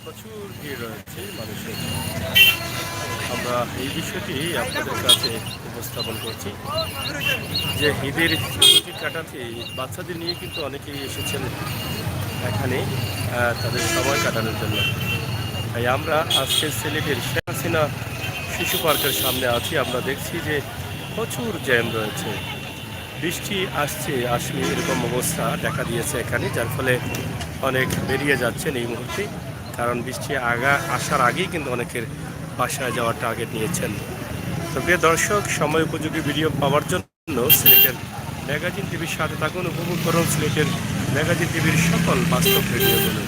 প্রচুর ভিড় রয়েছে মানুষের। আমরা এই বিষয়টি আপনাদের কাছে উপস্থাপন করছি যে ঈদের ছুটি কাটাতে বাচ্চাদের নিয়ে কিন্তু অনেকেই এসেছেন এখানে তাদের সময় কাটানোর জন্য। তাই আমরা আজকে সিলেটের শেখ হাসিনা শিশু পার্কের সামনে আছি। আমরা দেখছি যে প্রচুর জ্যাম রয়েছে, বৃষ্টি আসবে এরকম অবস্থা দেখা দিয়েছে এখানে, যার ফলে অনেক বেরিয়ে যাচ্ছেন এই মুহূর্তে, কারণ বৃষ্টি আসার আগেই কিন্তু অনেকের বাসায় যাওয়ার টার্গেট নিয়েছেন। তো প্রিয় দর্শক, সময় উপযোগী ভিডিও পাওয়ার জন্য সিলেটের ম্যাগাজিন টিভির সাথে থাকুন, উপভোগ করুন সিলেটের ম্যাগাজিন টিভির সকল বাস্তব ভিডিওগুলো।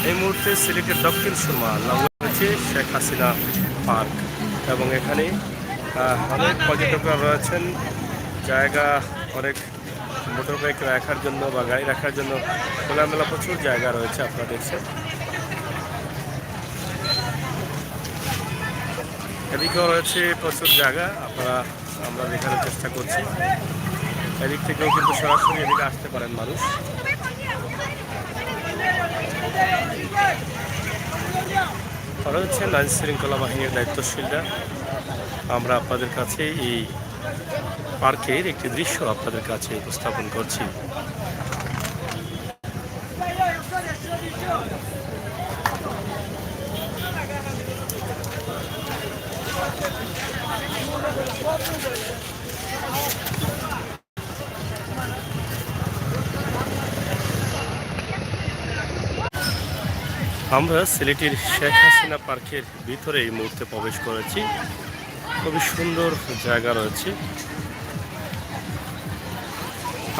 এই মুহূর্তে সিলেটের দক্ষিণ সুরমা রয়েছে শেখ হাসিনা পার্ক, এবং এখানে অনেক পর্যটকরা রয়েছেন। জায়গা অনেক মোটর বাইক রাখার জন্য বা গাড়ি রাখার জন্য খোলামেলা প্রচুর জায়গা রয়েছে, আপনারা দেখছেন। এদিকেও রয়েছে প্রচুর জায়গা, আমরা দেখানোর চেষ্টা করছি। এদিক থেকেও কিন্তু সরাসরি এদিকে আসতে পারেন মানুষ। তারা হচ্ছেন আইন শৃঙ্খলা বাহিনীর দায়িত্বশীলরা। আমরা আপনাদের কাছে এই পার্কের একটি দৃশ্য আপনাদের কাছে উপস্থাপন করছি। আমরা সিলেটের শেখ হাসিনা পার্কের ভিতরে এই মুহূর্তে প্রবেশ করেছি। খুবই সুন্দর জায়গা রয়েছে।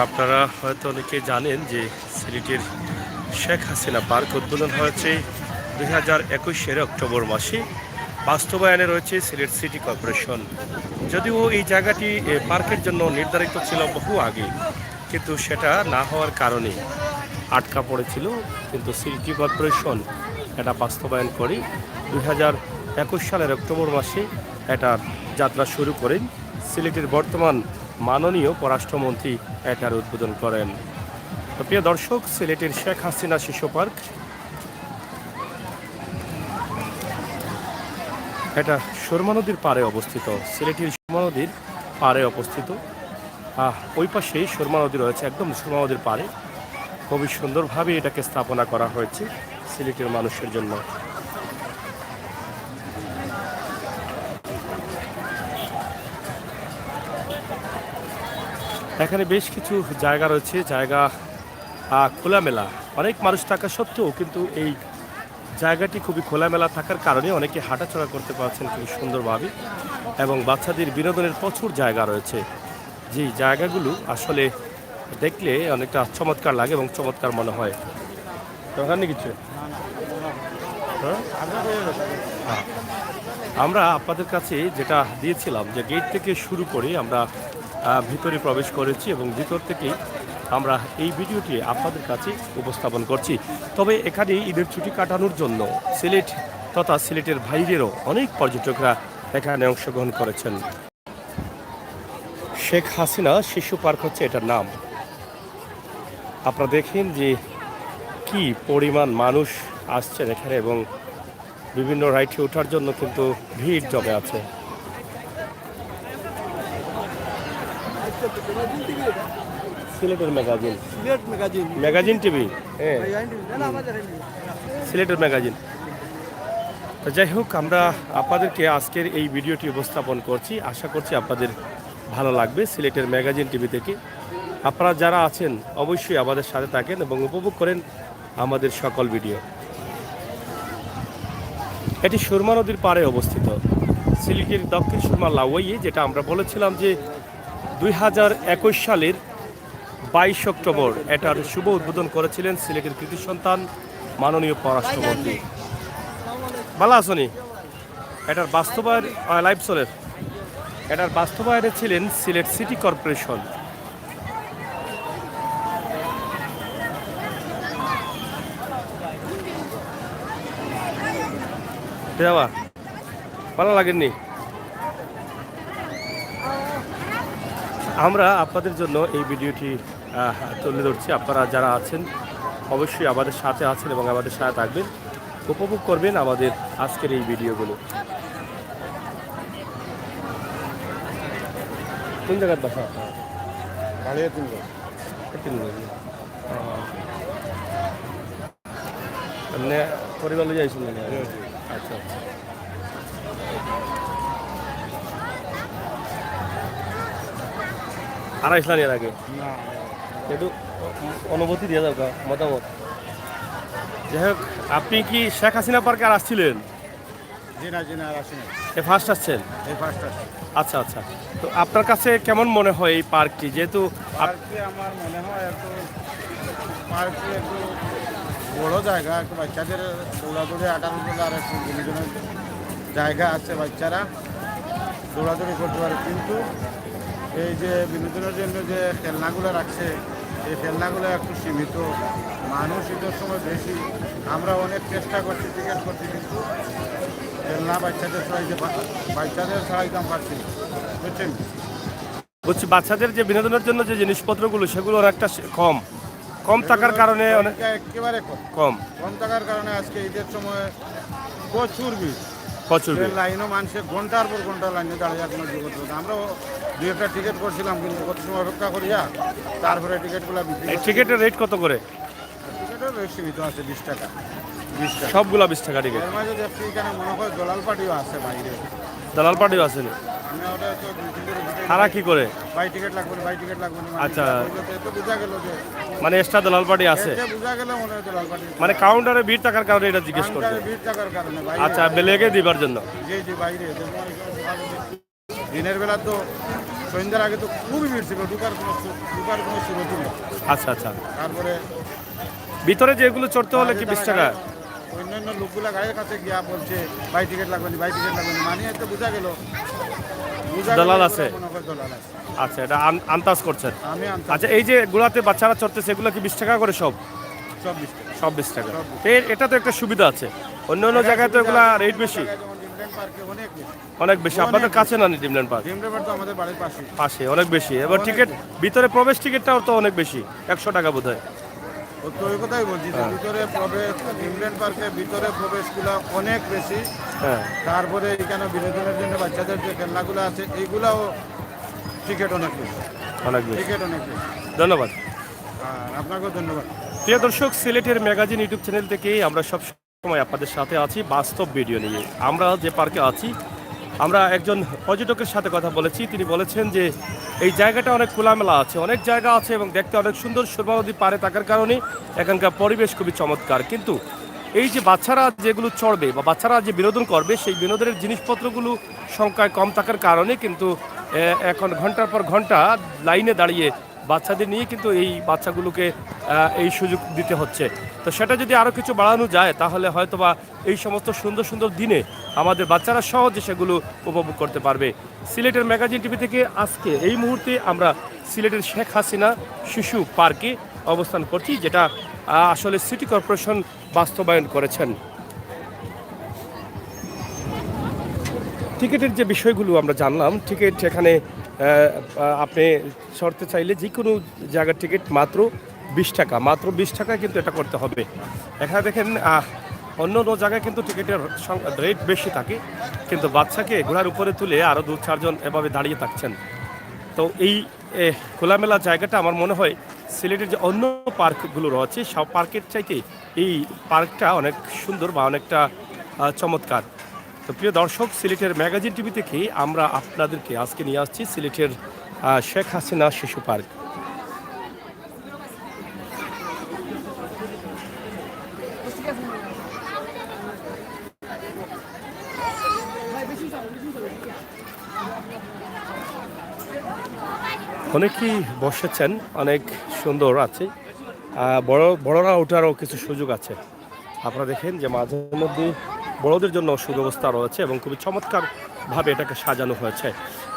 আপনারা হয়তো অনেকে জানেন যে সিলেটের শেখ হাসিনা পার্ক উদ্বোধন হয়েছে 2021 অক্টোবর মাসে। বাস্তবায়নে রয়েছে সিলেট সিটি কর্পোরেশন। যদিও এই জায়গাটি পার্কের জন্য নির্ধারিত ছিল বহু আগে, কিন্তু সেটা না হওয়ার কারণে আটকা পড়েছিল। কিন্তু সিটি কর্পোরেশন এটা বাস্তবায়ন করে 2021 সালের অক্টোবর মাসে এটার যাত্রা শুরু করেন। সিলেটের বর্তমান মাননীয় পররাষ্ট্রমন্ত্রী এটার উদ্বোধন করেন। তো প্রিয় দর্শক, সিলেটের শেখ হাসিনা শিশু পার্ক, এটা সুরমা নদীর পাড়ে অবস্থিত। সিলেটের সুরমা নদীর পাড়ে অবস্থিত। ওই পাশে সুরমা নদী রয়েছে, একদম সুরমা নদীর পাড়ে। খুবই সুন্দরভাবে এটাকে স্থাপনা করা হয়েছে সিলেটের মানুষের জন্য। এখানে বেশ কিছু জায়গা রয়েছে, জায়গা খোলামেলা। অনেক মানুষ থাকা সত্ত্বেও কিন্তু এই জায়গাটি খুবই খোলামেলা থাকার কারণে অনেকে হাঁটাচলা করতে পারছেন খুব সুন্দরভাবে, এবং বাচ্চাদের বিনোদনের প্রচুর জায়গা রয়েছে। যে জায়গাগুলো আসলে দেখলে অনেকটা চমৎকার লাগে এবং চমৎকার মনে হয়। কিছু আমরা আপনাদের কাছে যেটা দিয়েছিলাম যে গেট থেকে শুরু করে আমরা ভিতরে প্রবেশ করেছি, এবং ভিতর থেকে আমরা এই ভিডিওটি আপনাদের কাছে উপস্থাপন করছি। তবে এখানে ঈদের ছুটি কাটানোর জন্য সিলেট তথা সিলেটের বাইরেরও অনেক পর্যটকরা এখানে অংশগ্রহণ করেছেন। শেখ হাসিনা শিশু পার্ক হচ্ছে এটার নাম। আপনারা দেখেন যে কি পরিমাণ মানুষ আসছেন এখানে, এবং বিভিন্ন রাইডে ওঠার জন্য কিন্তু ভিড় জমে আছে। সিলেটের ম্যাগাজিন, ম্যাগাজিন টিভি, হ্যাঁ সিলেটের ম্যাগাজিন। তো যাই হোক, আমরা আপনাদেরকে আজকের এই ভিডিওটি উপস্থাপন করছি। আশা করছি আপনাদের ভালো লাগবে সিলেটের ম্যাগাজিন টিভি থেকে। আপনারা যারা আছেন অবশ্যই আমাদের সাথে থাকেন এবং উপভোগ করেন আমাদের সকল ভিডিও। এটি সুরমা নদীর পাড়ে অবস্থিত। সিলেটের দক্ষিণ সুরমা লাউয়াইয়ে, যেটা আমরা বলেছিলাম যে 2021 সালের 22 অক্টোবর এটার শুভ উদ্বোধন করেছিলেন সিলেটের কৃতি সন্তান মাননীয় পররাষ্ট্রমন্ত্রী। ভালো আসনি? এটার বাস্তবায়ন লাইভ চলের, এটার বাস্তবায়নে ছিলেন সিলেট সিটি কর্পোরেশন। ভালো লাগেননি? আমরা আপনাদের জন্য এই ভিডিওটি তুলে ধরছি। আপনারা যারা আছেন অবশ্যই আমাদের সাথে আছেন এবং আমাদের সাথে থাকবেন, উপভোগ করবেন আমাদের আজকের এই ভিডিওগুলো। কোন জায়গার বাসা? এমনি পরিবার লই যাইছেন না? আচ্ছা আচ্ছা। আর আসলেন এর আগে? একটু অনুভূতি দিয়ে যাও, মতামত। যাই হোক, আপনি কি শেখ হাসিনা পার্কে আর আসছিলেন? ফার্স্ট আসছেন? আচ্ছা আচ্ছা। তো আপনার কাছে কেমন মনে হয় এই পার্কটি? যেহেতু আমার মনে হয় পার্কটি একটু বড় জায়গা, একটু বাচ্চাদের দৌড়াদৌড়ি আটার উপরে আর একটু বিনোদনের জায়গা আছে, বাচ্চারা দৌড়াদৌড়ি করতে পারে। কিন্তু এই যে বিনোদনের জন্য যে খেলনাগুলো রাখছে, এই খেলনাগুলো একটু সীমিত, মানুষ ঈদের সময় বেশি। আমরা অনেক চেষ্টা করছি টিকিট করছি, কিন্তু খেলনা বাচ্চাদের ছাড়াইতাম পারছি না, বুঝছেন? বলছি, বাচ্চাদের যে বিনোদনের জন্য যে জিনিসপত্রগুলো সেগুলো অনেকটা কম থাকার কারণে একেবারে কম থাকার কারণে আজকে ঈদের সময় প্রচুর ভিড়। লাইনও মানুষের ঘন্টার পর ঘন্টা লাইনে দাঁড়িয়ে কোনো যোগাযোগ। আমরাও দু একটা টিকিট করছিলাম, কিন্তু কত সময় অপেক্ষা করিয়া তারপরে টিকিটগুলো বিক্রি। টিকিটের রেট কত করে? টিকিটের রেট সীমিত আছে 20 টাকা। সবগুলা 20 টাকা টিকিট। এর মাঝে দেখছি এখানে মনে হয় দলাল পার্টিও আছে বাইরে। দালাল পার্টিও আছে? তারা কি করে? বাই টিকিট লাগবে। আচ্ছা, তো বোঝা গেল যে মানে এক্সট্রা দালাল পার্টি আছে। বোঝা গেল মনে হয় দলাল পার্টি, মানে কাউন্টারে ভিড় থাকার কারণে এটা জিজ্ঞেস করছে। ভিড় থাকার কারণে। আচ্ছা, বেলেগে দিবার জন্য। জি বাইরে। দিনের বেলা তো সন্ধ্যার আগে তো খুবই ভিড় ছিল, ঢুকার কোনো সুযোগ ছিল। আচ্ছা আচ্ছা। তারপরে ভিতরে যেগুলো চড়তে হলে কি 20 টাকা? অন্যান্য লোকগুলা গাড়ির কাছে গিয়া বলছে বাই টিকিট লাগবে না, মানে তো বোঝা গেল দলাল আছে। আচ্ছা, এটা আন্দাজ করছেন? আচ্ছা, এই যে গুলাতে বাচ্চারা চড়তেছে এগুলো কি 20 টাকা করে? সব 20 টাকা। এটা তো একটা সুবিধা আছে, অন্য জায়গায় তো এগুলা রেট বেশি, অনেক বেশি। আপনাদের কাছে না ড্রিমল্যান্ড পার্ক? তো আমাদের বাড়ির পাশে অনেক বেশি। এবার টিকিট ভিতরে প্রবেশ টিকিটটাও তো অনেক বেশি, 100 টাকা বোধ হয়। তো ওই কথাই বলছি, ভিতরে প্রবেশ ড্রিমল্যান্ড পার্কের ভিতরে প্রবেশগুলো অনেক বেশি। তারপরে এখানে বিনোদনের জন্য বাচ্চাদের যে খেলনাগুলো আছে এইগুলাও টিকিট অনেক বেশি। ধন্যবাদ। আর আপনাকেও ধন্যবাদ। প্রিয় দর্শক, সিলেটের ম্যাগাজিন ইউটিউব চ্যানেল থেকে আমরা সব সময় আপনাদের সাথে আছি বাস্তব ভিডিও নিয়ে। আমরা যে পার্কে আছি, আমরা একজন পর্যটকের সাথে কথা বলেছি। তিনি বলেছেন যে এই জায়গাটা অনেক খোলামেলা আছে, অনেক জায়গা আছে এবং দেখতে অনেক সুন্দর, সুরমা নদী পাড়ে থাকার কারণে এখানকার পরিবেশ খুবই চমৎকার। কিন্তু এই যে বাচ্চারা যেগুলো চড়বে বা বাচ্চারা যে বিনোদন করবে, সেই বিনোদনের জিনিসপত্রগুলো সংখ্যায় কম থাকার কারণে কিন্তু এখন ঘন্টার পর ঘন্টা লাইনে দাঁড়িয়ে বাচ্চাদের নিয়ে কিন্তু এই বাচ্চাগুলোকে এই সুযোগ দিতে হচ্ছে। তো সেটা যদি আরও কিছু বাড়ানো যায় তাহলে হয়তোবা এই সমস্ত সুন্দর সুন্দর দিনে আমাদের বাচ্চারা সহজে সেগুলো উপভোগ করতে পারবে। সিলেটের ম্যাগাজিন টিভি থেকে আজকে এই মুহূর্তে আমরা সিলেটের শেখ হাসিনা শিশু পার্কে অবস্থান করছি, যেটা আসলে সিটি কর্পোরেশন বাস্তবায়ন করেছেন। টিকিটের যে বিষয়গুলো আমরা জানলাম, টিকিট এখানে আপনি চড়তে চাইলে যে কোনো জায়গার টিকিট মাত্র 20 টাকা, মাত্র 20 টাকায় কিন্তু এটা করতে হবে। এখানে দেখেন অন্য জায়গায় কিন্তু টিকিটের রেট বেশি থাকে, কিন্তু বাচ্চাকে ঘোড়ার উপরে তুলে আরও 2-4 জন এভাবে দাঁড়িয়ে থাকছেন। তো এই খোলামেলা জায়গাটা আমার মনে হয় সিলেটের যে অন্য পার্কগুলো রয়েছে সব পার্কের চাইতে এই পার্কটা অনেক সুন্দর বা অনেকটা চমৎকার। তো প্রিয় দর্শক, সিলেটের ম্যাগাজিন টিভি থেকে আমরা আপনাদেরকে আজকে নিয়ে আসছি সিলেটের শেখ হাসিনা শিশু পার্ক। অনেকেই বসেছেন, অনেক সুন্দর আছে, বড়রা ওঠারও কিছু সুযোগ আছে। আপনারা দেখেন যে মাঝে মধ্যে বড়দের জন্য সুব্যবস্থা রয়েছে এবং খুবই চমৎকারভাবে এটাকে সাজানো হয়েছে।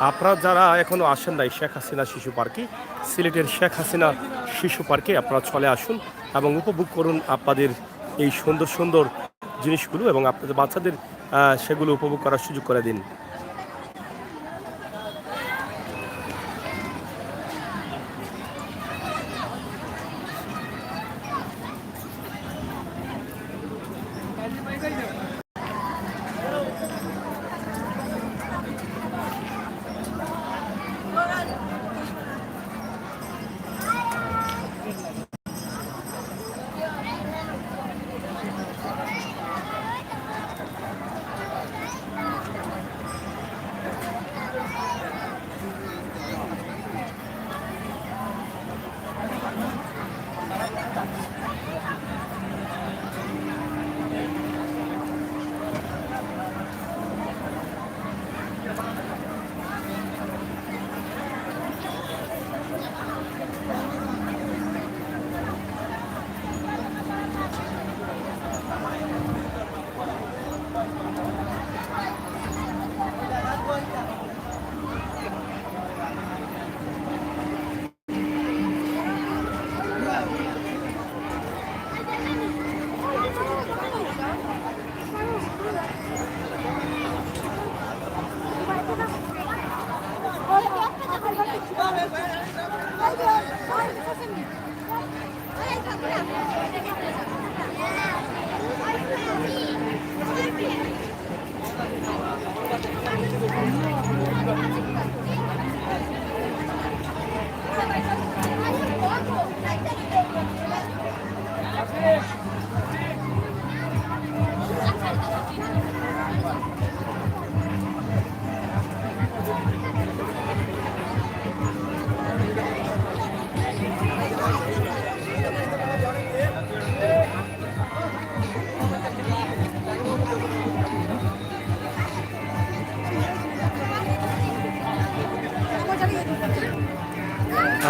আপনারা যারা এখনও আসেন নাই শেখ হাসিনা শিশু পার্কে, সিলেটের শেখ হাসিনা শিশু পার্কে আপনারা চলে আসুন এবং উপভোগ করুন আপনাদের এই সুন্দর সুন্দর জিনিসগুলো এবং আপনাদের বাচ্চাদের সেগুলো উপভোগ করার সুযোগ করে দিন।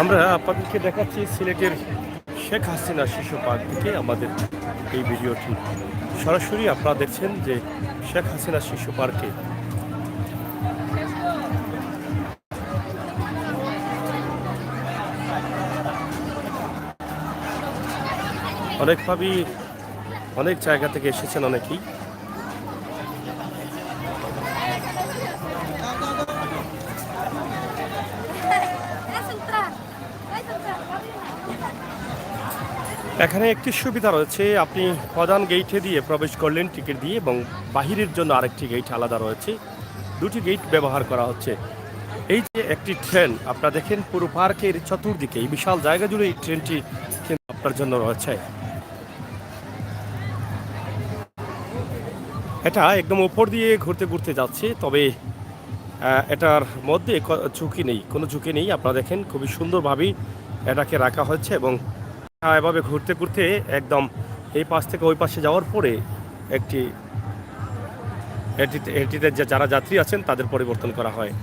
আমরা আপনাদেরকে দেখাচ্ছি সিলেটের শেখ হাসিনা শিশু পার্ক থেকে আমাদের এই ভিডিওটি। সরাসরি আপনারা দেখছেন যে শেখ হাসিনা শিশু পার্কে অনেকভাবেই অনেক জায়গা থেকে এসেছেন অনেকেই। এখানে একটি সুবিধা রয়েছে, আপনি প্রধান গেইটে দিয়ে প্রবেশ করলেন টিকিট দিয়ে, এবং বাহিরের জন্য আরেকটি গেইট আলাদা রয়েছে। দুটি গেইট ব্যবহার করা হচ্ছে। এই যে একটি ট্রেন আপনারা দেখেন পুরো পার্কের চতুর্দিকে এই বিশাল জায়গা জুড়ে এই ট্রেনটি কিন্তু আপনার জন্য রয়েছে। এটা একদম উপর দিয়ে ঘুরতে ঘুরতে যাচ্ছে, তবে এটার মধ্যে ঝুঁকি নেই, কোনো ঝুঁকি নেই। আপনারা দেখেন খুবই সুন্দরভাবেই এটাকে রাখা হচ্ছে, এবং এভাবে ঘুরতে ঘুরতে একদম এই পাশ থেকে ওই পাশে যাওয়ার পরে এটিতে যারা যাত্রী আছেন তাদের পরিবর্তন করা হয়।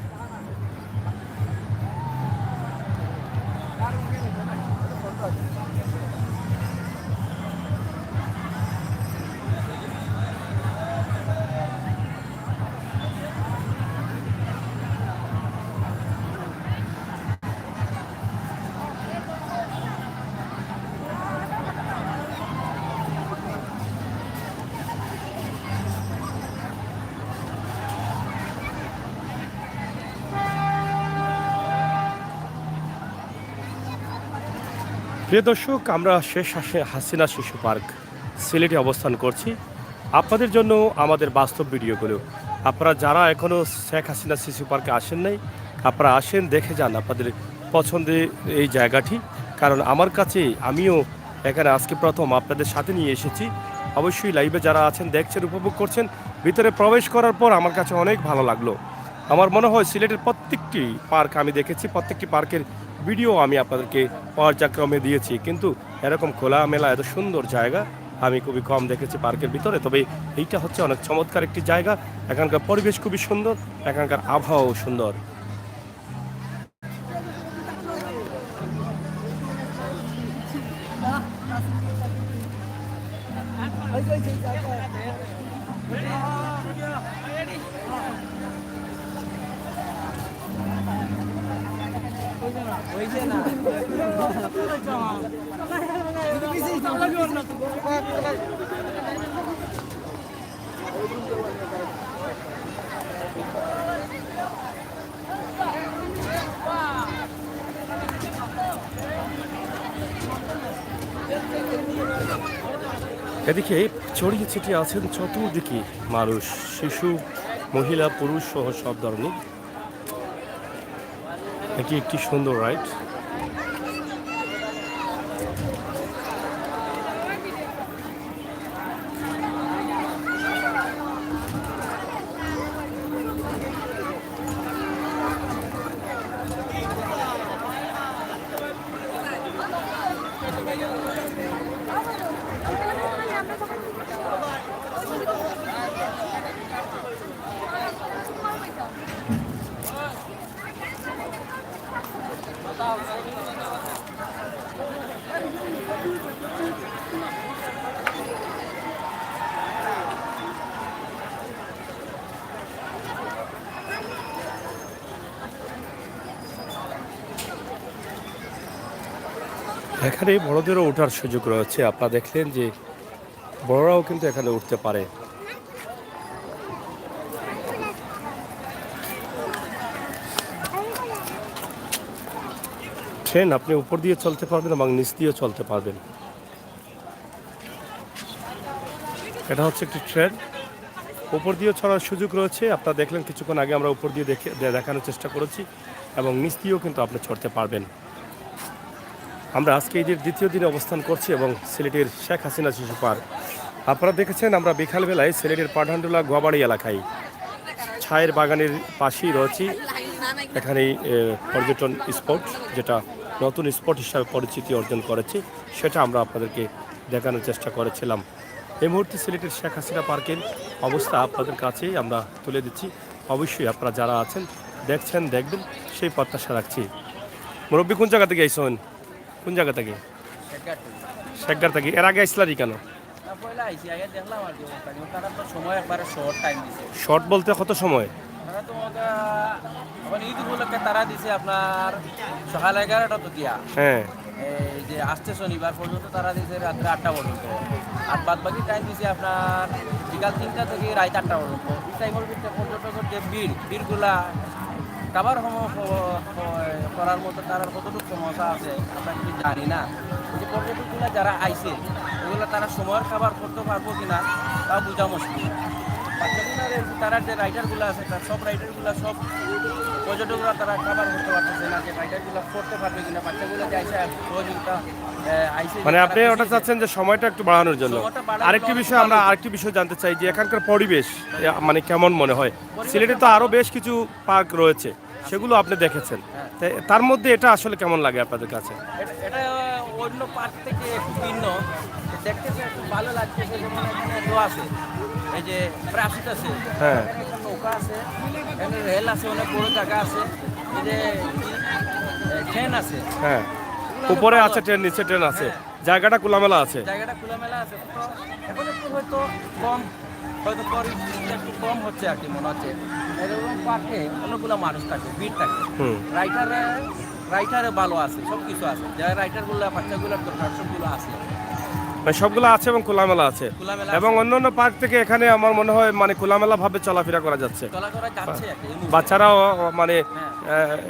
প্রিয় দর্শক, আমরা শেখ হাসিনা শিশু পার্ক সিলেটে অবস্থান করছি। আপনাদের জন্য আমাদের বাস্তব ভিডিওগুলো, আপনারা যারা এখনও শেখ হাসিনা শিশু পার্কে আসেন নাই, আপনারা আসেন, দেখে যান আপনাদের পছন্দের এই জায়গাটি। কারণ আমার কাছে, আমিও এখানে আজকে প্রথম আপনাদের সাথে নিয়ে এসেছি। অবশ্যই লাইভে যারা আছেন, দেখছেন, উপভোগ করছেন, ভিতরে প্রবেশ করার পর আমার কাছে অনেক ভালো লাগলো। আমার মনে হয় সিলেটের প্রত্যেকটি পার্ক আমি দেখেছি, প্রত্যেকটি পার্কের ভিডিও আমি আপনাদেরকে পর্যায়ক্রমে দিয়েছি, কিন্তু এরকম খোলামেলা এত সুন্দর জায়গা আমি খুবই কম দেখেছি পার্কের ভিতরে। তবে এইটা হচ্ছে অনেক চমৎকার একটি জায়গা। এখানকার পরিবেশ খুবই সুন্দর, এখানকার আবহাওয়াও সুন্দর। এদিকে ছড়িয়ে ছিটিয়ে আছেন চতুর্দিকে মানুষ, শিশু, মহিলা, পুরুষ সহ সব ধরনের। এটি একটি সুন্দর রাইড। এখানে বড়দেরও ওঠার সুযোগ রয়েছে। আপনারা দেখলেন যে বড়রাও কিন্তু এখানে উঠতে পারে। ট্রেন আপনি উপর দিয়ে চলতে পারবেন এবং নিচ দিয়েও চলতে পারবেন। এটা হচ্ছে একটি ট্রেন, উপর দিয়েও চড়ার সুযোগ রয়েছে। আপনারা দেখলেন কিছুক্ষণ আগে আমরা উপর দিয়ে দেখানোর চেষ্টা করেছি, এবং নিচ দিয়েও কিন্তু আপনি চড়তে পারবেন। আমরা আজকে ঈদের দ্বিতীয় দিনে অবস্থান করছি এবং সিলেটের শেখ হাসিনা শিশু পার্ক। আপনারা দেখেছেন আমরা বিকালবেলায় সিলেটের পাঠানটুলা গোয়াবাড়ি এলাকায় ছায়ের বাগানের পাশেই রয়েছি। এখানে পর্যটন স্পট, যেটা নতুন স্পট হিসাবে পরিচিতি অর্জন করেছে, সেটা আমরা আপনাদেরকে দেখানোর চেষ্টা করেছিলাম। এই মুহূর্তে সিলেটের শেখ হাসিনা পার্কের অবস্থা আপনাদের কাছে আমরা তুলে দিচ্ছি। অবশ্যই আপনারা যারা আছেন, দেখছেন, দেখবেন, সেই প্রত্যাশা রাখছি। মুরব্বী কোন জায়গা থেকে আইসন? কোন জায়গা থেকে? শেখগার থেকে। এর আগে আইসলারি কেন? পয়লা আইসি আগে দেখলাম আর কি অবস্থা, কিন্তু তারা তো সময় একবারে শর্ট টাইম দিছে। শর্ট বলতে কত সময়? তারা তো এখন ঈদ উপলক্ষে তারা দিছে আপনার সকাল 11টা তো দিয়া, হ্যাঁ এই যে আসছে শনিবার পর্যন্ত তারা দিছে রাত্রে 8টা পর্যন্ত, আর বাদ বাকি টাইম দিছে আপনার বিকাল 3টা থেকে রাত 8টা পর্যন্ত। এই টাইমের ভিতরে পর্যটকের যে ভিড়গুলা খাবার করার মতো তার কতটুকু সমস্যা আছে আমরা কিন্তু জানি না। এই যে পর্যটকগুলো যারা আইছে ওগুলো তারা সময়ের খাবার করতে পারবো কিনা তাও বোঝা মুশকিল। বাচ্চাগুলোর তারা যে রাইডারগুলো আছে তার সব রাইডারগুলো সব পর্যটকরা তারা খাবার করতে পারতেছে না, যে রাইডারগুলো করতে পারবে কিনা। বাচ্চাগুলো যে আইসে সহযোগিতা আইসে, মানে আপনি ওটা চাচ্ছেন যে সময়টা একটু বাড়ানোর জন্য। আরেকটি বিষয় আমরা আরেকটি বিষয় জানতে চাই যে এখানকার পরিবেশ মানে কেমন মনে হয়? সিলেটে তো আরো বেশ কিছু পার্ক রয়েছে, সেগুলো আপনি দেখেছেন, তার মধ্যে এটা আসলে কেমন লাগে আপনাদের কাছে? এটা অন্য পার্ক থেকে একটু ভিন্ন, দেখতে একটু ভালো লাগতেছে। যেমন এখানে আছে এই যে প্রাসিত আছে, হ্যাঁ এখানে একটা নৌকা আছে, এখানে রেল আছে, অনেক বড় জায়গা আছে, এই যে ট্রেন আছে, হ্যাঁ উপরে আছে ট্রেন, নিচে ট্রেন আছে, জায়গাটা খোলামেলা আছে। জায়গাটা খোলামেলা আছে। তো এখন একটু হয়তো কম, হয়তো পরিস্থিতি একটু কম হচ্ছে আর কি মনে হচ্ছে। এরকম পার্কে অনেকগুলো মানুষ থাকে, ভিড় থাকে। রাইটারে ভালো আছে, সব কিছু আছে, যারা রাইটারগুলো বাচ্চাগুলোর দরকার সবগুলো আছে, মানে সবগুলো আছে এবং খোলামেলা আছে। খোলামেলা এবং অন্যান্য পার্ক থেকে এখানে আমার মনে হয় মানে খোলামেলা ভাবে চলাফেরা করা যাচ্ছে, চলা করা যাচ্ছে আর কি। এই মুহূর্তে। বাচ্চারাও মানে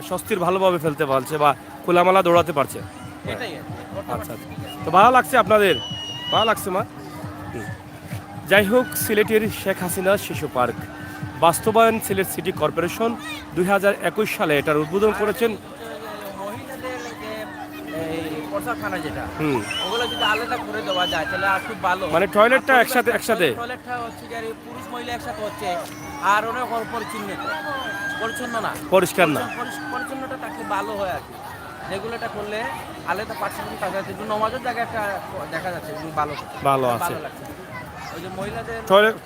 স্বস্তির ভালোভাবে ফেলতে পারছে বা খোলামেলা দৌড়াতে পারছে। এটাই আর কি। আচ্ছা তো ভালো লাগছে আপনাদের? ভালো লাগছে মা? যাই হোক, সিলেটের শেখ হাসিনা শিশু পার্ক বাস্তবায়ন সিলেট সিটি কর্পোরেশন 2021 সালে এটার উদ্বোধন করেছেন। মহিলাদের যে এই প্রসাবখানা যেটা, হুম ওগুলো যদি আলাদা করে দেওয়া যায় তাহলে আর খুব ভালো। মানে টয়লেটটা একসাথে টয়লেটটা হচ্ছে যে পুরুষ মহিলা একসাথে হচ্ছে, আর অনেক পরিচ্ছন্ন না, পরিষ্কার না, পরিচ্ছন্নতা থাকলে ভালো হয় আর কি। যেগুলোটা করলে আলাদা পার্সেন্ট থাকা যাচ্ছে, কিন্তু নমাজের জায়গা একটা দেখা যাচ্ছে ভালো আছে। লাগছে। ওই যে মহিলাদের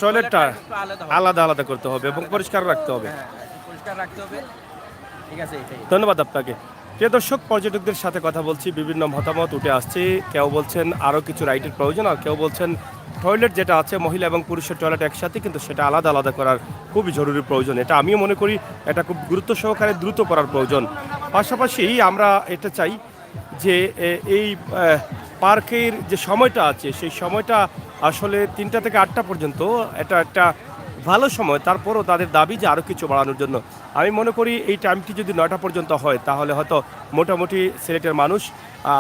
টয়লেটটা একটু আলাদা হবে। আলাদা আলাদা করতে হবে এবং পরিষ্কার রাখতে হবে। হ্যাঁ, একটু পরিষ্কার রাখতে হবে। ঠিক আছে, এটাই। ধন্যবাদ আপনাকে। প্রিয় দর্শক, পর্যটকদের সাথে কথা বলছি, বিভিন্ন মতামত উঠে আসছে। কেউ বলছেন আরও কিছু রাইডের প্রয়োজন, আর কেউ বলছেন টয়লেট যেটা আছে মহিলা এবং পুরুষের টয়লেট একসাথে, কিন্তু সেটা আলাদা আলাদা করার খুবই জরুরি প্রয়োজন। এটা আমিও মনে করি এটা খুব গুরুত্ব সহকারে দ্রুত করার প্রয়োজন। পাশাপাশি আমরা এটা চাই যে এই পার্কের যে সময়টা আছে সেই সময়টা আসলে 3টা থেকে 8টা পর্যন্ত এটা একটা ভালো সময়। তারপরও তাদের দাবি যে আরও কিছু বাড়ানোর জন্য। আমি মনে করি এই টাইমটি যদি 9টা পর্যন্ত হয় তাহলে হয়তো মোটামুটি সিলেটের মানুষ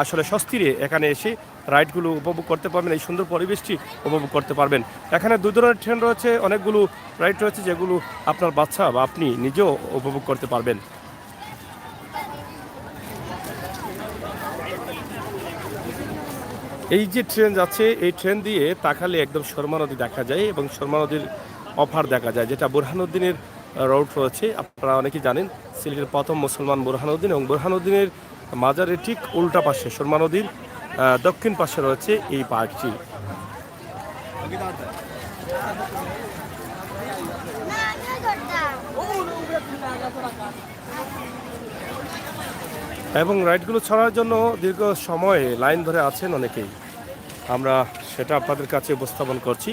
আসলে স্বস্তিরে এখানে এসে রাইডগুলো উপভোগ করতে পারবেন, এই সুন্দর পরিবেশটি উপভোগ করতে পারবেন। এখানে 2 ধরনের ট্রেন রয়েছে, অনেকগুলো রাইড রয়েছে যেগুলো আপনার বাচ্চা বা আপনি নিজেও উপভোগ করতে পারবেন। এই যে ট্রেন যাচ্ছে, এই ট্রেন দিয়ে তাকালে একদম সুরমা নদী দেখা যায় এবং সুরমা নদীর অফার দেখা যায়, যেটা বুরহানুদ্দিনের রোড রয়েছে। আপনারা অনেকেই জানেন সিলেটের প্রথম মুসলমান বুরহানুদ্দিন, এবং বুরহানুদ্দিনের মাজারের ঠিক উল্টা পাশে সুরমা নদীর দক্ষিণ পাশে রয়েছে এই পার্কটি। এবং রাইডগুলো ছাড়ার জন্য দীর্ঘ সময় লাইন ধরে আছেন অনেকেই, আমরা সেটা আপনাদের কাছে উপস্থাপন করছি।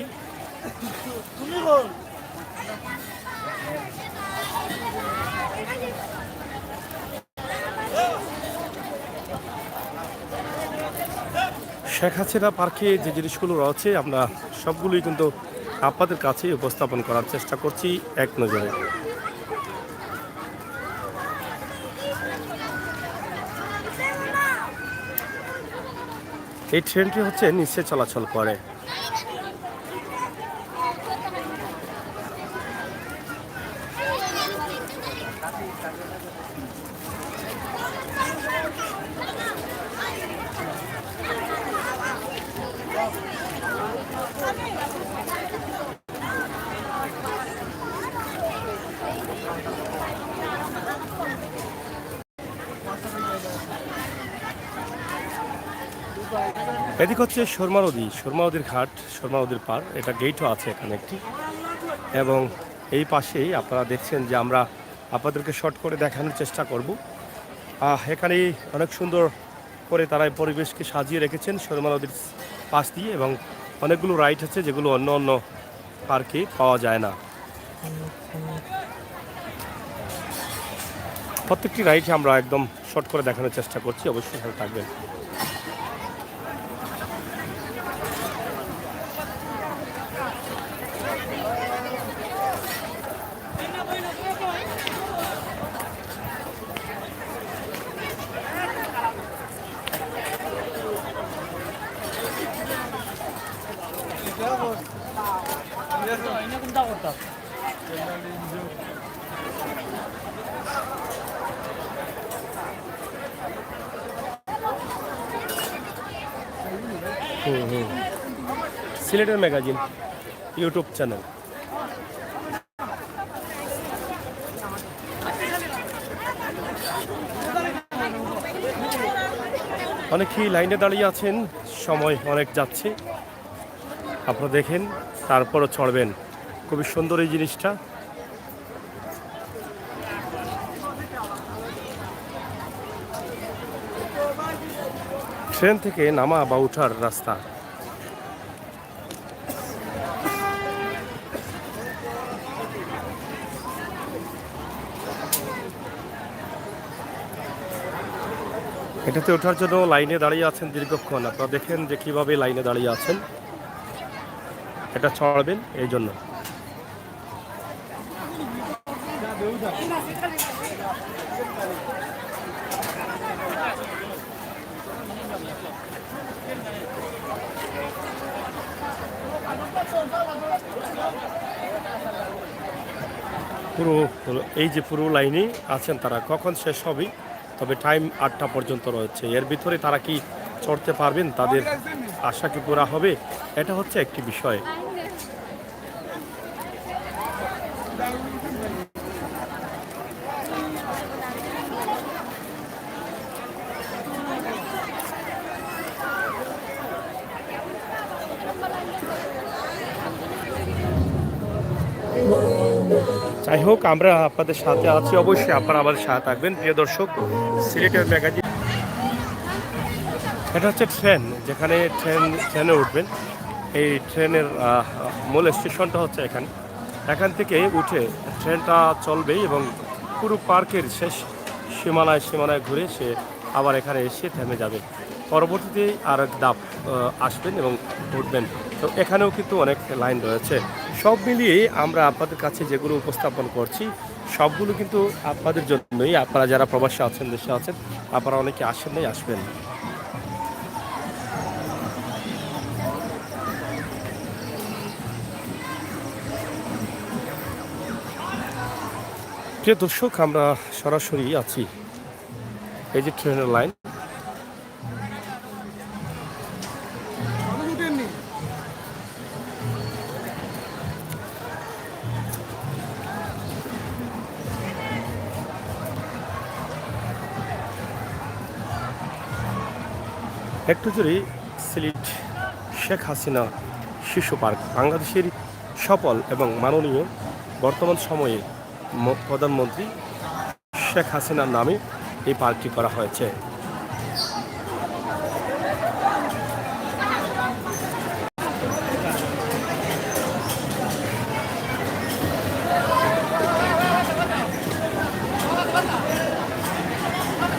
শেখ হাসিনা পার্কে যে জিনিসগুলো রয়েছে আমরা সবগুলোই কিন্তু আপনাদের কাছে উপস্থাপন করার চেষ্টা করছি এক নজরে। এই ট্রেনটি হচ্ছে নিচে চলাচল করে। এদিক হচ্ছে সুরমা নদী, সুরমা নদীর ঘাট, সুরমা নদীর পার। এটা গেটও আছে এখানে একটি, এবং এই পাশেই আপনারা দেখছেন যে আমরা আপনাদেরকে শর্ট করে দেখানোর চেষ্টা করব। এখানে অনেক সুন্দর করে তারা এই পরিবেশকে সাজিয়ে রেখেছেন সুরমা নদীর পাশ দিয়ে, এবং অনেকগুলো রাইড আছে যেগুলো অন্য অন্য পার্কে পাওয়া যায় না। প্রত্যেকটি রাইড আমরা একদম শর্ট করে দেখানোর চেষ্টা করছি, অবশ্যই সাথে থাকবেন। সিলেটের ম্যাগাজিন ইউটিউব চ্যানেল। অনেকেই লাইনে দাঁড়িয়ে আছেন, সময় অনেক যাচ্ছে, আপনারা দেখেন তারপরও চড়বেন। খুবই সুন্দর এই জিনিসটা। ট্রেন থেকে নামা বা ওঠার রাস্তা। এটাতে ওঠার জন্য লাইনে দাঁড়িয়ে আছেন দীর্ঘক্ষণ। আপনারা দেখেন যে কিভাবে লাইনে দাঁড়িয়ে আছেন, এটা চড়বেন এই জন্য। পুরো এই যে পুরো লাইনে আছেন তারা, কখন শেষ হবে, তবে টাইম 8টা পর্যন্ত রয়েছে। এর ভিতরে তারা কি চড়তে পারবেন, তাদের আশা কি পুরা হবে, এটা হচ্ছে একটি বিষয়। যাই হোক, আমরা আপনাদের সাথে আছি, অবশ্যই আপনারা আমাদের সাথে থাকবেন। প্রিয় দর্শক, সিলেটের ম্যাগাজিন, এটা হচ্ছে ট্রেন, যেখানে ট্রেনে উঠবেন। এই ট্রেনের মূল স্টেশনটা হচ্ছে এখান থেকে উঠে ট্রেনটা চলবে এবং পুরো পার্কের শেষ সীমানায় ঘুরে সে আবার এখানে এসে থেমে যাবে। পরবর্তীতে আর এক ধাপ আসবেন এবং উঠবেন। তো এখানেও কিন্তু অনেক লাইন রয়েছে। সব মিলিয়ে আমরা আপনাদের কাছে যেগুলো উপস্থাপন করছি সবগুলো কিন্তু আপনাদের জন্যই। আপনারা যারা প্রবাসী আছেন, দেশে আছেন, আপনারা অনেকে আসেন নাই, আসবেন। প্রিয় দর্শক, আমরা সরাসরি আছি এই যে ট্রেনের লাইন। একটু জোরে সিলেট শেখ হাসিনা শিশু পার্ক, বাংলাদেশের সফল এবং মাননীয় বর্তমান সময়ে প্রধানমন্ত্রী শেখ হাসিনার নামে এই পার্কটি করা হয়েছে।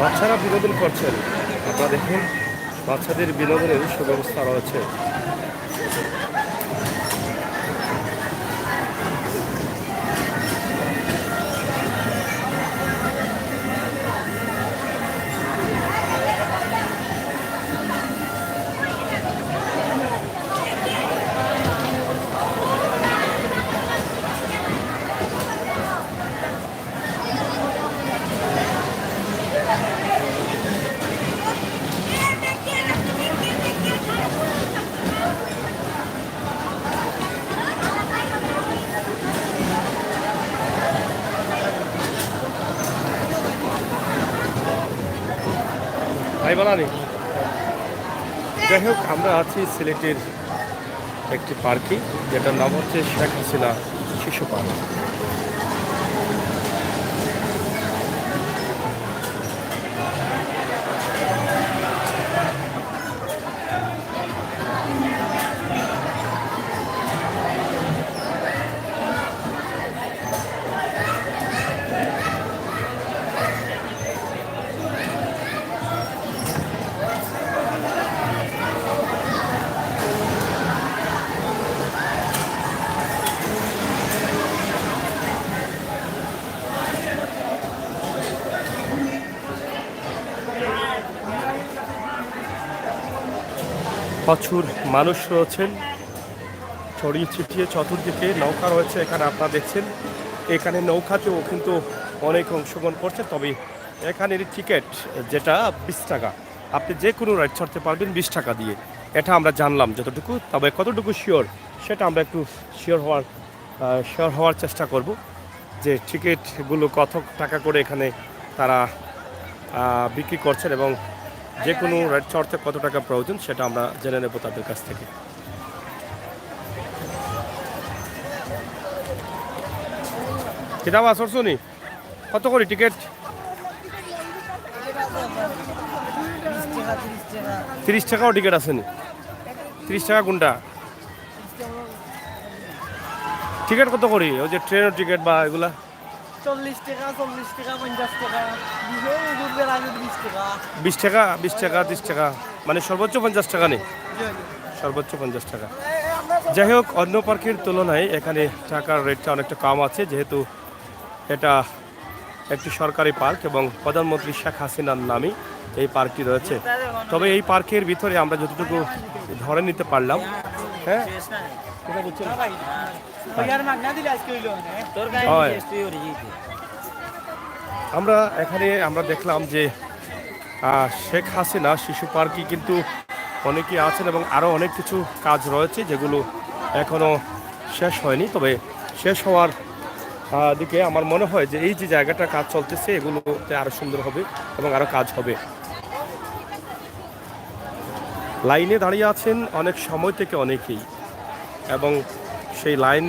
বাচ্চারা বিনোদন করছেন, আপনারা দেখুন বাচ্চাদের বিনোদনের সুব্যবস্থা রয়েছে। ভাই বলানি, যাই হোক, আমরা আছি সিলেটের একটি পার্কে, যেটার নাম হচ্ছে শেখ হাসিনা শিশু পার্ক। প্রচুর মানুষ রয়েছেন ছড়িয়ে ছিটিয়ে, চতুর্দিকে নৌকা রয়েছে। এখানে আপনারা দেখছেন, এখানে নৌকাতেও কিন্তু অনেক অংশগ্রহণ করছে। তবে এখানের টিকিট যেটা 20 টাকা, আপনি যে কোনো রাইড চড়তে পারবেন 20 টাকা দিয়ে, এটা আমরা জানলাম যতটুকু। তবে কতটুকু শিওর সেটা আমরা একটু শিওর হওয়ার চেষ্টা করব, যে টিকিটগুলো কত টাকা করে এখানে তারা বিক্রি করছেন এবং যে কোনো রাইড চড়তে কত টাকা প্রয়োজন সেটা আমরা জেনে নেব তাদের কাছ থেকে। কিতাব আসর শুনি কত করে টিকিট? 30 টাকাও টিকিট আসেনি? 30 টাকা কোনটা? টিকিট কত করে ওই যে ট্রেনের টিকিট বা এগুলা? 40 টাকা 50 টাকা 50 টাকা 20 টাকা 20 টাকা 30 টাকা, মানে সর্বোচ্চ 50 টাকা নেই, সর্বোচ্চ 50 টাকা। যাই হোক, অন্য পার্কের তুলনায় এখানে টাকার রেটটা অনেকটা কম আছে, যেহেতু এটা একটি সরকারি পার্ক এবং প্রধানমন্ত্রী শেখ হাসিনার নামে এই পার্কটি রয়েছে। তবে এই পার্কের ভিতরে আমরা যতটুকু ধরে নিতে পারলাম, হ্যাঁ আমরা দেখলাম যে শেখ হাসিনা শিশু পার্কে কিন্তু অনেকেই আছেন এবং আরও অনেক কিছু কাজ রয়েছে যেগুলো এখনও শেষ হয়নি। তবে শেষ হওয়ার দিকে আমার মনে হয় যে এই যে জায়গাটা কাজ চলতেছে এগুলোতে আরও সুন্দর হবে এবং আরও কাজ হবে। লাইনে দাঁড়িয়ে আছেন অনেক সময় থেকে অনেকেই, এবং সেই লাইন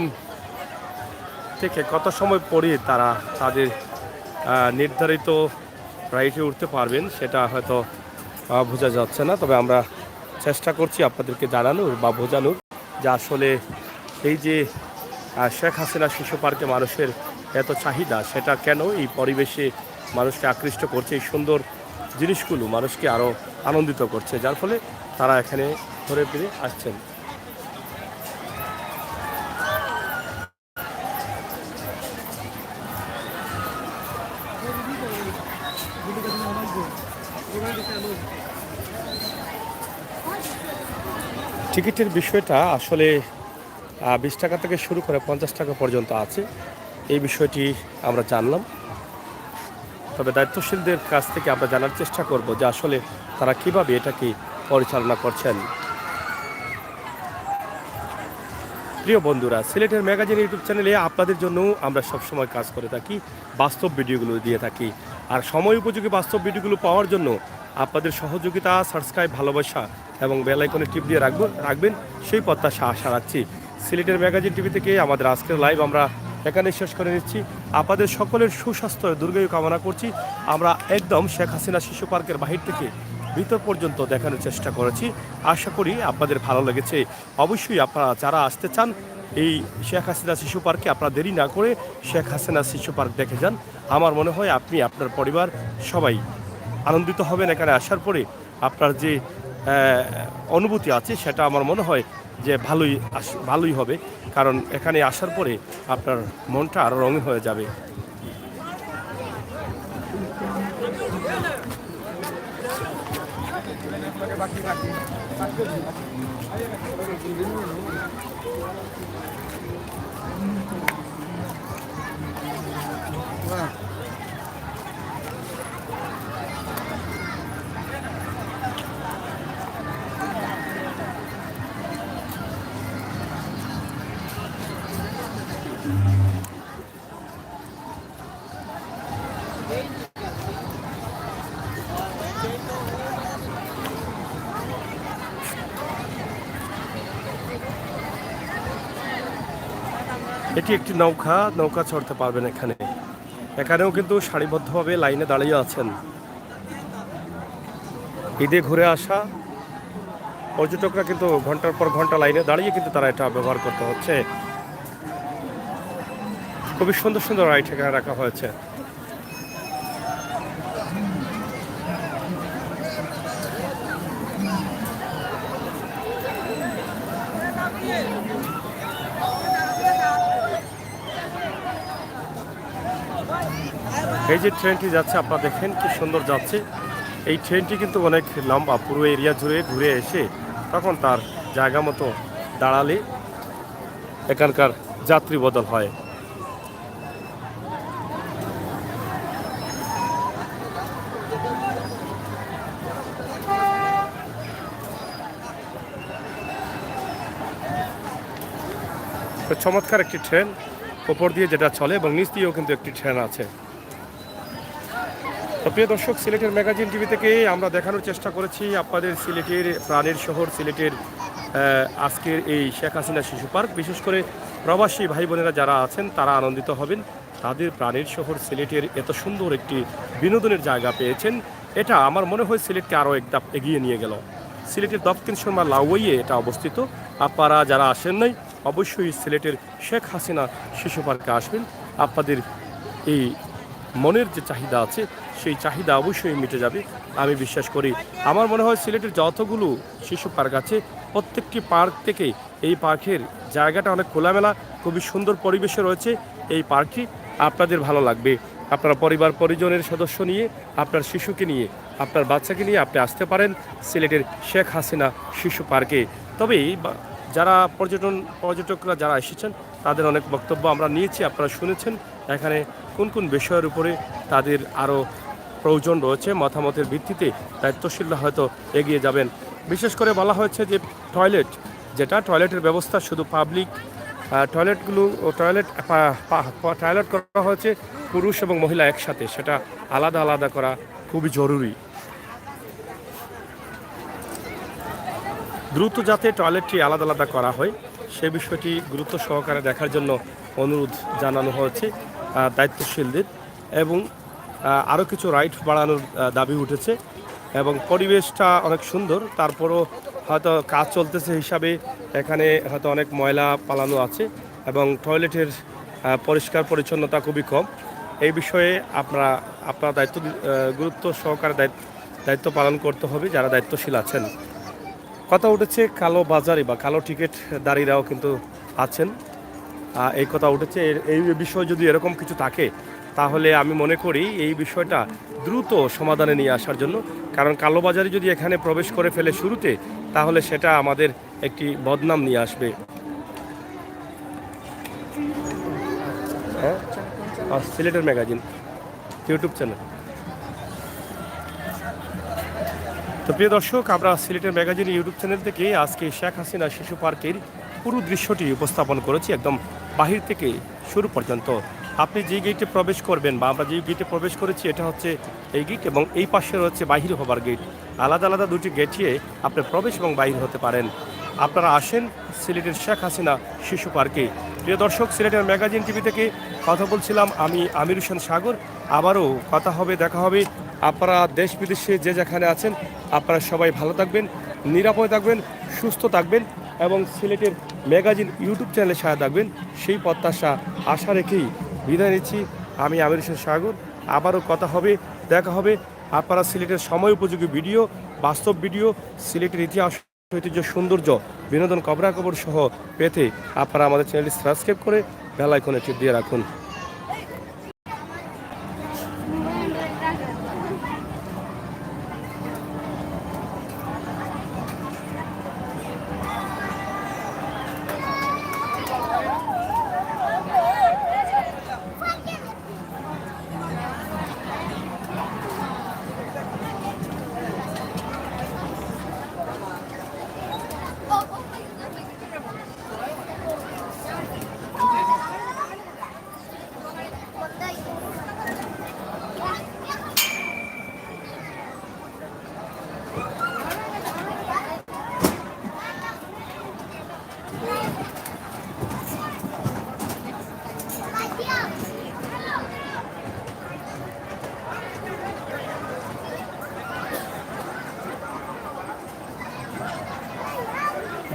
থেকে কত সময় পরে তারা তাদের নির্ধারিত রাইডে উঠতে পারবেন সেটা হয়তো বোঝা যাচ্ছে না। তবে আমরা চেষ্টা করছি আপনাদেরকে জানানোর বা বোঝানোর যে আসলে এই যে শেখ হাসিনা শিশু পার্কে মানুষের এত চাহিদা, সেটা কেন এই পরিবেশে মানুষকে আকৃষ্ট করছে, এই সুন্দর জিনিসগুলো মানুষকে আরও আনন্দিত করছে, যার ফলে তারা এখানে ঘুরে ফিরে আসছেন। টিকিটের বিষয়টা আসলে 20 টাকা থেকে শুরু করে 50 টাকা পর্যন্ত আছে, এই বিষয়টি আমরা জানলাম। তবে দায়িত্বশীলদের কাছ থেকে আমরা জানার চেষ্টা করব যে আসলে তারা কিভাবে এটাকে পরিচালনা করছেন। প্রিয় বন্ধুরা, সিলেটের ম্যাগাজিন ইউটিউব চ্যানেলে আপনাদের জন্য আমরা সবসময় কাজ করে থাকি, বাস্তব ভিডিওগুলো দিয়ে থাকি। আর সময় উপযোগী বাস্তব ভিডিওগুলো পাওয়ার জন্য আপনাদের সহযোগিতা, সাবস্ক্রাইব, ভালোবাসা এবং বেল আইকনে টিপ দিয়ে রাখবেন সেই প্রত্যাশা আশা রাখছি। সিলেটের ম্যাগাজিন টিভি থেকে আমাদের আজকের লাইভ আমরা এখানে শেষ করে নিচ্ছি। আপনাদের সকলের সুস্বাস্থ্য দীর্ঘায়ু কামনা করছি। আমরা একদম শেখ হাসিনা শিশু পার্কের বাহির থেকে ভিতর পর্যন্ত দেখানোর চেষ্টা করেছি। আশা করি আপনাদের ভালো লেগেছে। অবশ্যই আপনারা যারা আসতে চান এই শেখ হাসিনা শিশু পার্কে, আপনারা দেরি না করে শেখ হাসিনা শিশু পার্ক দেখে যান। আমার মনে হয় আপনি, আপনার পরিবার সবাই আনন্দিত হবেন এখানে আসার পরে। আপনার যে অনুভূতি আছে সেটা আমার মনে হয় যে ভালোই হবে, কারণ এখানে আসার পরে আপনার মনটা আরও রঙিন হয়ে যাবে। এটি একটি নৌকা চড়তে পারবেন এখানেও কিন্তু সারিবদ্ধভাবে লাইনে দাঁড়িয়ে আছেন। ঈদে ঘুরে আসা পর্যটকরা কিন্তু ঘন্টার পর ঘন্টা লাইনে দাঁড়িয়ে কিন্তু তারা এটা ব্যবহার করতে হচ্ছে। খুবই সুন্দর সুন্দর রাইড এখানে রাখা হয়েছে। এই যে ট্রেনটি যাচ্ছে আপনারা দেখেন কি সুন্দর যাচ্ছে। এই ট্রেনটি কিন্তু অনেক লম্বা, পুরো এরিয়া জুড়ে ঘুরে এসে তখন তার জায়গা মতো দাঁড়ালে এখানকার যাত্রী বদল হয়। তো চমৎকার একটি ট্রেন উপর দিয়ে যেটা চলে এবং নিচ দিয়েও কিন্তু একটি ট্রেন আছে। তো প্রিয় দর্শক, সিলেটের ম্যাগাজিন টিভি থেকে আমরা দেখানোর চেষ্টা করেছি আপনাদের সিলেটের প্রাণের শহর সিলেটের আজকের এই শেখ হাসিনা শিশু পার্ক। বিশেষ করে প্রবাসী ভাই বোনেরা যারা আছেন তারা আনন্দিত হবেন, তাদের প্রাণের শহর সিলেটের এত সুন্দর একটি বিনোদনের জায়গা পেয়েছেন। এটা আমার মনে হয় সিলেটকে আরও এক ধাপ এগিয়ে নিয়ে গেল। সিলেটের দক্ষিণ সুরমা লাউইয়ে এটা অবস্থিত। আপনারা যারা আসেন নাই অবশ্যই সিলেটের শেখ হাসিনা শিশু পার্কে আসবেন। আপনাদের এই মনের যে চাহিদা আছে সেই চাহিদা অবশ্যই মিটে যাবে আমি বিশ্বাস করি। আমার মনে হয় সিলেটের যতগুলো শিশু পার্ক আছে প্রত্যেকটি পার্ক থেকে এই পার্কের জায়গাটা অনেক খোলামেলা, খুবই সুন্দর পরিবেশে রয়েছে। এই পার্কটি আপনাদের ভালো লাগবে। আপনারা পরিবার পরিজনের সদস্য নিয়ে, আপনার শিশুকে নিয়ে, আপনার বাচ্চাকে নিয়ে আপনি আসতে পারেন সিলেটের শেখ হাসিনা শিশু পার্কে। তবে যারা পর্যটকরা যারা এসেছেন তাদের অনেক বক্তব্য আমরা নিয়েছি, আপনারা শুনেছেন এখানে কোন কোন বিষয়ের উপরে তাদের আরও প্রয়োজন রয়েছে। মতামতের ভিত্তিতে দায়িত্বশীলরা হয়তো এগিয়ে যাবেন। বিশেষ করে বলা হয়েছে যে টয়লেটের ব্যবস্থা শুধু পাবলিক টয়লেট করা হয়েছে পুরুষ এবং মহিলা একসাথে, সেটা আলাদা আলাদা করা খুবই জরুরি। দ্রুত যাতে টয়লেটটি আলাদা আলাদা করা হয় সে বিষয়টি গুরুত্ব সহকারে দেখার জন্য অনুরোধ জানানো হয়েছে দায়িত্বশীলদের। এবং আরও কিছু রাইট বাড়ানোর দাবি উঠেছে এবং পরিবেশটা অনেক সুন্দর, তারপরও হয়তো কাজ চলতেছে হিসাবে এখানে হয়তো অনেক ময়লা পালানো আছে এবং টয়লেটের পরিষ্কার পরিচ্ছন্নতা খুবই কম। এই বিষয়ে আপনারা গুরুত্ব সহকারে দায়িত্ব পালন করতে হবে যারা দায়িত্বশীল আছেন। কথা উঠেছে কালো বাজারি বা কালো টিকিটদারীরাও কিন্তু আছেন, এই কথা উঠেছে। এই বিষয় যদি এরকম কিছু থাকে তাহলে আমি মনে করি এই বিষয়টা দ্রুত সমাধানে নিয়ে আসার জন্য, কারণ কালোবাজারি যদি এখানে প্রবেশ করে ফেলে শুরুতে তাহলে সেটা আমাদের একটি বদনাম নিয়ে আসবে। হ্যাঁ, সিলেটের ম্যাগাজিন ইউটিউব চ্যানেল। তো প্রিয় দর্শক, আমরা সিলেটের ম্যাগাজিন ইউটিউব চ্যানেল থেকে আজকে শেখ হাসিনা শিশু পার্কের পুরো দৃশ্যটি উপস্থাপন করেছি, একদম বাহির থেকে শুরু পর্যন্ত। আপনি যে গেটে প্রবেশ করবেন বা আমরা যে গেটে প্রবেশ করেছি এটা হচ্ছে এই গেট এবং এই পাশে রয়েছে বাহির হবার গেট। আলাদা আলাদা দুটি গেটে আপনি প্রবেশ এবং বাহির হতে পারেন। আপনারা আসেন সিলেটের শেখ হাসিনা শিশু পার্কে। প্রিয় দর্শক, সিলেটের ম্যাগাজিন টিভি থেকে কথা বলছিলাম আমি আমির হোসেন সাগর। আবারও কথা হবে, দেখা হবে। আপনারা দেশ বিদেশে যে যেখানে আছেন আপনারা সবাই ভালো থাকবেন, নিরাপদে থাকবেন, সুস্থ থাকবেন এবং সিলেটের ম্যাগাজিন ইউটিউব চ্যানেলে সাথে থাকবেন, সেই প্রত্যাশা আশা রেখেই বিদায় নিচ্ছি আমি আমির হোসেন সাগর। আবারও কথা হবে, দেখা হবে। আপনারা সিলেটের সময় উপযোগী ভিডিও, বাস্তব ভিডিও, সিলেটের ইতিহাস, ঐতিহ্য, সৌন্দর্য, বিনোদন, খবরাখবর সহ পেতে আপনারা আমাদের চ্যানেলটি সাবস্ক্রাইব করে বেল আইকনে টিপ দিয়ে রাখুন।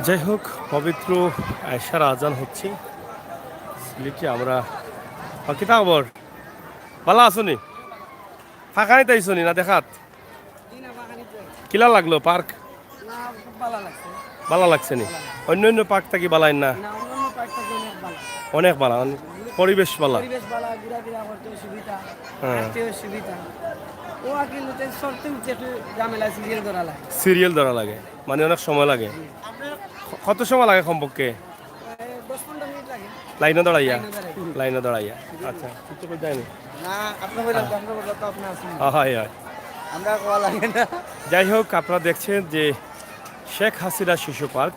যাই হোক, পবিত্র আয়সার আজান হচ্ছে সিলেটে। আমরা কিতা খবর? ভালো আসনি? ফাঁকা নিতে আইসনি না দেখাত? কিলা লাগলো পার্ক? ভালো লাগছে নি? অন্য অন্য পার্ক থাকি বালাইন না? অনেক ভালো, পরিবেশ ভালো। হ্যাঁ, ও কিন্তু সরতে উঠে একটু ঝামেলা সিরিয়াল ধরা লাগে সিরিয়াল ধরা লাগে, মানে অনেক সময় লাগে। কত সময় লাগে কমপক্ষে 10-15 মিনিট লাগে লাইনে দাঁড়াইয়া? লাইনে দাঁড়াইয়া। লাইনে দাঁড়াইয়া, আচ্ছা কিছু করে যায়নি। না আপনি বললাম আমরা বললাম তো আপনি আসুন হয় হয়। আমরা কোয়া লাগে না যাই হোক, আপনারা দেখছেন যে শেখ হাসিনা শিশু পার্ক,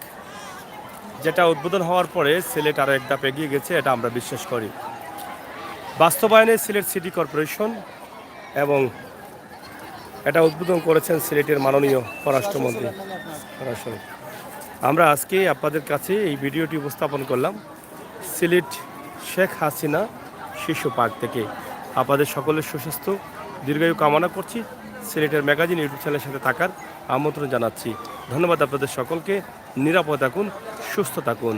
যেটা উদ্বোধন হওয়ার পরে সিলেট আরও এক ধাপ এগিয়ে গেছে, এটা আমরা বিশ্বাস করি। বাস্তবায়নে সিলেট সিটি কর্পোরেশন এবং এটা উদ্বোধন করেছেন সিলেটের মাননীয় পররাষ্ট্রমন্ত্রী সরাসরি। আমরা আজকে আপনাদের কাছে এই ভিডিওটি উপস্থাপন করলাম সিলেট শেখ হাসিনা শিশু পার্ক থেকে। আপনাদের সকলের সুস্বাস্থ্য দীর্ঘায়ু কামনা করছি। সিলেটের ম্যাগাজিন ইউটিউব চ্যানেলের সাথে থাকার আমন্ত্রণ জানাচ্ছি। ধন্যবাদ আপনাদের সকলকে। নিরাপদ থাকুন, সুস্থ থাকুন।